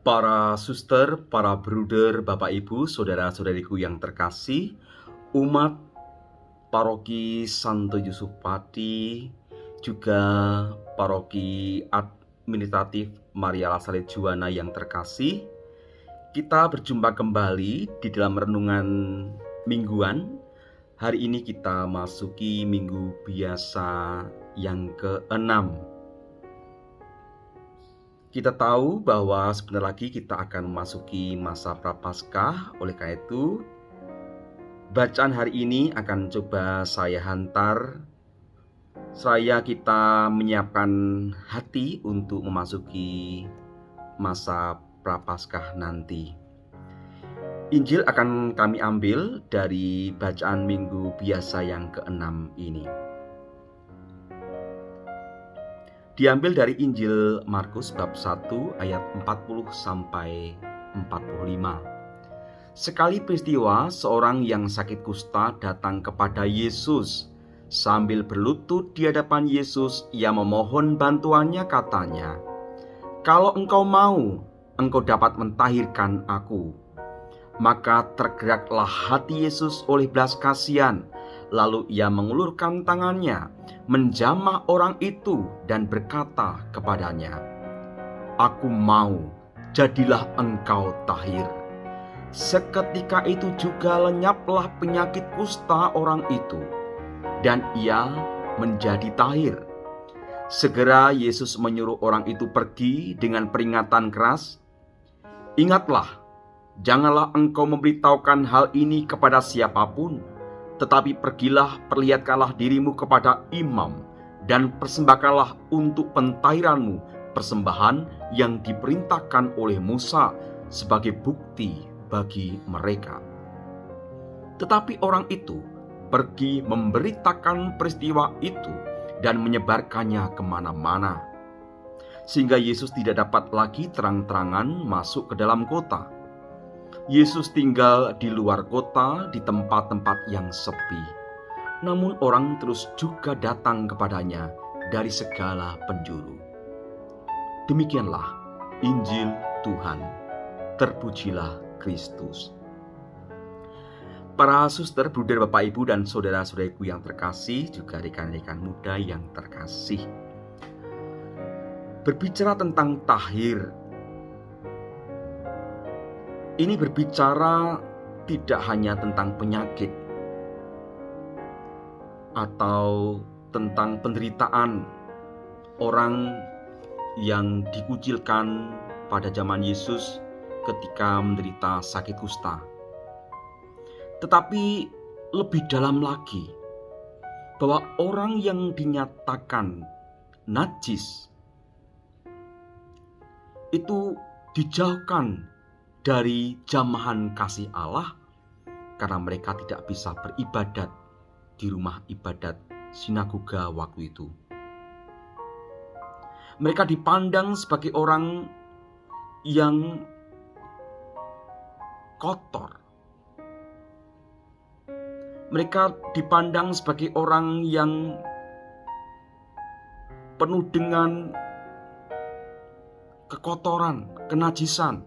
Para suster, para bruder, Bapak Ibu, saudara-saudariku yang terkasih, umat Paroki Santo Yusuf Pati, juga Paroki Administratif Maria Lasaret Juwana yang terkasih, kita berjumpa kembali di dalam renungan mingguan. Hari ini kita masuki minggu biasa yang ke-6. Kita tahu bahwa sebentar lagi kita akan memasuki masa Prapaskah. Oleh karena itu, bacaan hari ini akan coba saya hantar seraya kita menyiapkan hati untuk memasuki masa Prapaskah nanti. Injil akan kami ambil dari bacaan minggu biasa yang ke-6 ini. Diambil dari Injil Markus bab 1 ayat 40 sampai 45. Sekali peristiwa, seorang yang sakit kusta datang kepada Yesus. Sambil berlutut di hadapan Yesus, ia memohon bantuannya, katanya, "Kalau engkau mau, engkau dapat mentahirkan aku." Maka tergeraklah hati Yesus oleh belas kasihan. Lalu ia mengulurkan tangannya, menjamah orang itu dan berkata kepadanya, "Aku mau, jadilah engkau tahir." Seketika itu juga lenyaplah penyakit kusta orang itu, dan ia menjadi tahir. Segera Yesus menyuruh orang itu pergi dengan peringatan keras, "Ingatlah, janganlah engkau memberitahukan hal ini kepada siapapun, tetapi pergilah, perlihatkanlah dirimu kepada imam, dan persembahkanlah untuk pentahiranmu persembahan yang diperintahkan oleh Musa sebagai bukti bagi mereka." Tetapi orang itu pergi memberitakan peristiwa itu dan menyebarkannya kemana-mana, sehingga Yesus tidak dapat lagi terang-terangan masuk ke dalam kota. Yesus tinggal di luar kota, di tempat-tempat yang sepi. Namun orang terus juga datang kepadanya dari segala penjuru. Demikianlah Injil Tuhan. Terpujilah Kristus. Para suster, bruder, Bapak, Ibu, dan saudara-saudariku yang terkasih, juga rekan-rekan muda yang terkasih. Berbicara tentang tahir, ini berbicara tidak hanya tentang penyakit atau tentang penderitaan orang yang dikucilkan pada zaman Yesus ketika menderita sakit kusta. Tetapi lebih dalam lagi, bahwa orang yang dinyatakan najis itu dijauhkan dari jamahan kasih Allah karena mereka tidak bisa beribadat di rumah ibadat sinagoga waktu itu. Mereka dipandang sebagai orang yang kotor. Mereka dipandang sebagai orang yang penuh dengan kekotoran, kenajisan.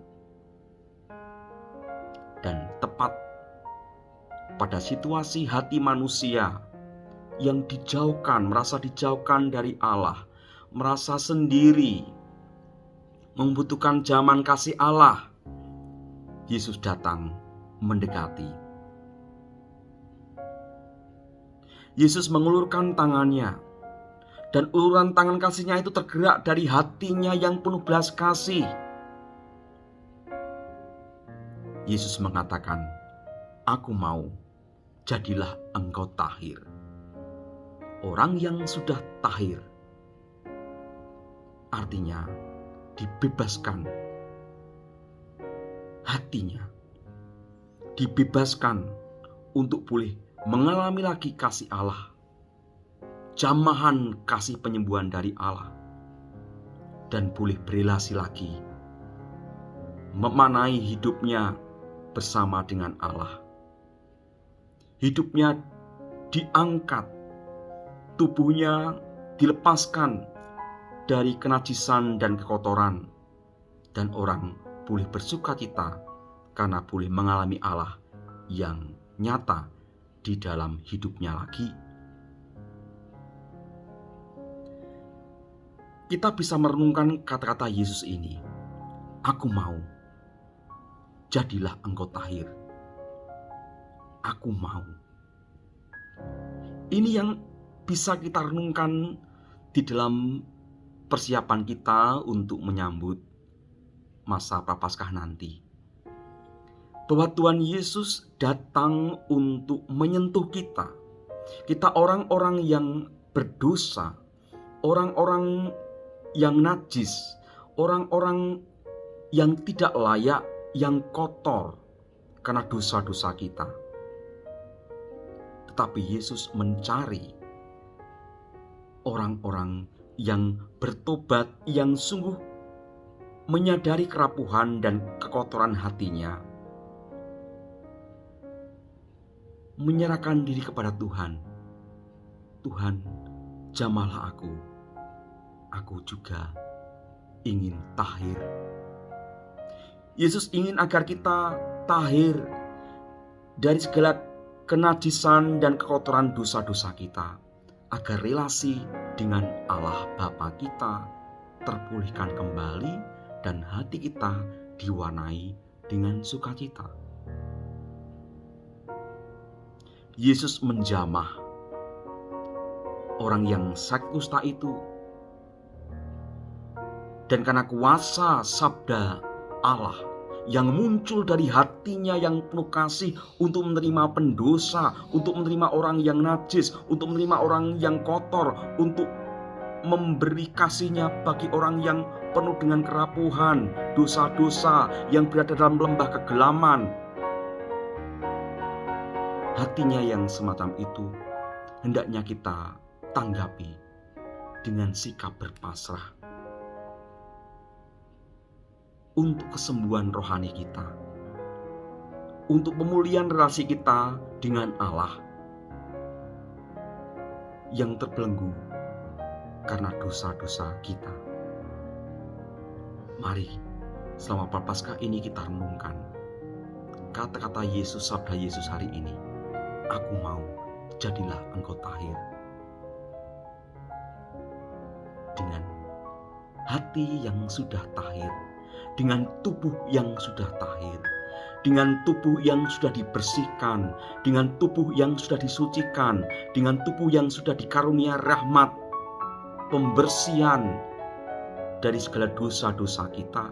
Dan tepat pada situasi hati manusia yang dijauhkan, merasa dijauhkan dari Allah, merasa sendiri, membutuhkan zaman kasih Allah, Yesus datang mendekati. Yesus mengulurkan tangannya, dan uluran tangan kasihnya itu tergerak dari hatinya yang penuh belas kasih. Yesus mengatakan, "Aku mau, jadilah engkau tahir." Orang yang sudah tahir artinya dibebaskan hatinya, dibebaskan untuk boleh mengalami lagi kasih Allah, jamahan kasih penyembuhan dari Allah, dan boleh berelasi lagi, memanai hidupnya bersama dengan Allah. Hidupnya diangkat, tubuhnya dilepaskan dari kenajisan dan kekotoran, dan orang boleh bersukacita karena boleh mengalami Allah yang nyata di dalam hidupnya lagi. Kita bisa merenungkan kata-kata Yesus ini. Aku mau, jadilah engkau tahir. Aku mau. Ini yang bisa kita renungkan di dalam persiapan kita untuk menyambut masa Prapaskah nanti. Bahwa Tuhan Yesus datang untuk menyentuh kita. Kita orang-orang yang berdosa, orang-orang yang najis, orang-orang yang tidak layak, yang kotor karena dosa-dosa kita. Tetapi Yesus mencari orang-orang yang bertobat, yang sungguh menyadari kerapuhan dan kekotoran hatinya, menyerahkan diri kepada Tuhan. Tuhan, jamahlah aku juga ingin tahir. Yesus ingin agar kita tahir dari segala kenajisan dan kekotoran dosa-dosa kita, agar relasi dengan Allah Bapa kita terpulihkan kembali dan hati kita diwarnai dengan sukacita. Yesus menjamah orang yang sakit kusta itu, dan karena kuasa sabda Allah yang muncul dari hatinya yang penuh kasih untuk menerima pendosa, untuk menerima orang yang najis, untuk menerima orang yang kotor, untuk memberi kasihnya bagi orang yang penuh dengan kerapuhan, dosa-dosa, yang berada dalam lembah kegelaman. Hatinya yang semacam itu hendaknya kita tanggapi dengan sikap berpasrah untuk kesembuhan rohani kita, untuk pemulihan relasi kita dengan Allah yang terbelenggu karena dosa-dosa kita. Mari selama Prapaskah ini kita renungkan kata-kata Yesus, sabda Yesus hari ini. Aku mau, jadilah engkau tahir. Dengan hati yang sudah tahir, dengan tubuh yang sudah tahir, dengan tubuh yang sudah dibersihkan, dengan tubuh yang sudah disucikan, dengan tubuh yang sudah dikarunia rahmat, pembersihan dari segala dosa-dosa kita.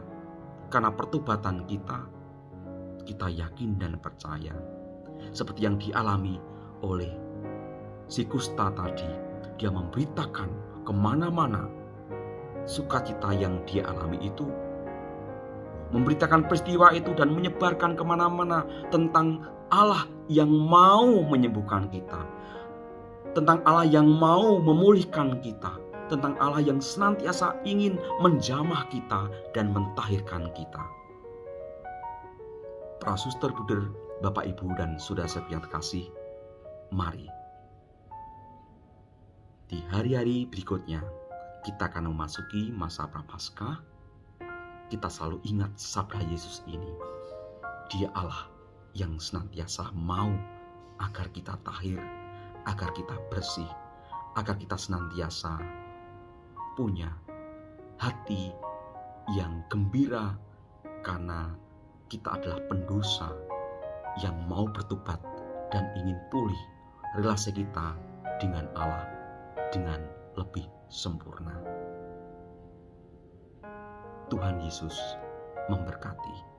Karena pertobatan kita yakin dan percaya, seperti yang dialami oleh si kusta tadi. Dia memberitakan kemana-mana sukacita yang dia alami itu, memberitakan peristiwa itu dan menyebarkan kemana-mana tentang Allah yang mau menyembuhkan kita, tentang Allah yang mau memulihkan kita, tentang Allah yang senantiasa ingin menjamah kita dan mentahirkan kita. Para suster, bruder, Bapak, Ibu, dan saudara sekalian terkasih, mari di hari-hari berikutnya kita akan memasuki masa Prapaskah. Kita selalu ingat sabda Yesus ini. Dia Allah yang senantiasa mau agar kita tahir, agar kita bersih, agar kita senantiasa punya hati yang gembira karena kita adalah pendosa yang mau bertobat dan ingin pulih relasi kita dengan Allah dengan lebih sempurna. Tuhan Yesus memberkati.